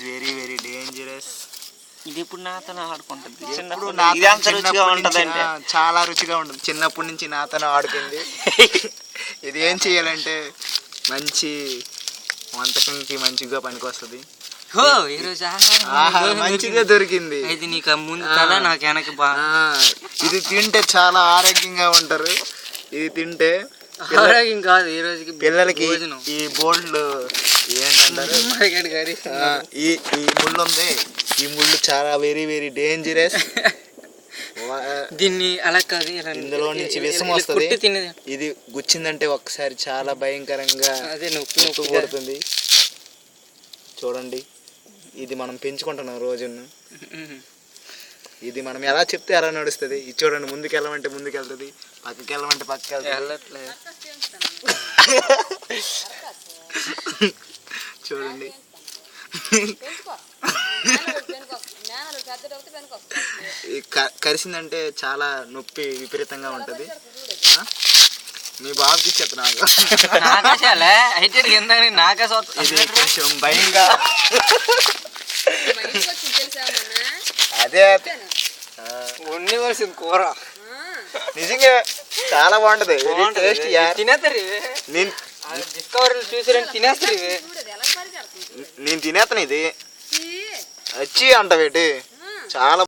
Very very dangerous. ఇది ఇప్పుడు నాతో ఆడుకుంటుంది. చాలా రుచిగా ఉంటుంది. చిన్నప్పటి నుంచి నాతో ఆడుకుంది. ఇది ఏం చేయాలంటే మంచి వంటకంకి మంచిగా పనికొస్తుంది. మంచిగా దొరికింది. ఇది నీకు ముందు కదా నాకు వెనక్కి బాగా. ఇది తింటే చాలా ఆరోగ్యంగా ఉంటారు. ఇది తింటే ఆరోగ్యం కాదు ఈ రోజుకి పిల్లలకి ఈ బోల్డ్లు ఏంటంటారు, ఈ ముళ్ళు ఉంది. ఈ ముళ్ళు చాలా వెరీ వెరీ డేంజరస్. దీన్ని అలా కాదు, ఇందులో నుంచి విషం వస్తుంది. ఇది గుచ్చిందంటే ఒక్కసారి చాలా భయంకరంగా నొప్పి పడుతుంది. చూడండి, ఇది మనం పెంచుకుంటున్నాం రోజును. ఇది మనం ఎలా చెప్తే ఎలా నడుస్తుంది. ఇది చూడండి, ముందుకు వెళ్ళమంటే ముందుకు వెళ్తుంది, పక్కకి వెళ్ళమంటే పక్కకి వెళ్తుంది. చూడండి, కరిసిందంటే చాలా నొప్పి విపరీతంగా ఉంటుంది. మీ బాబుకి చెప్తా ఇది కొంచెం భయంగా. అదే వండివలసింది కూర నిజంగా చాలా బాగుంటది. డిస్కవరీలు చూసి తినేస్తారు. నేను తినేస్తాను. ఇది వచ్చి అంటవేటి చాలా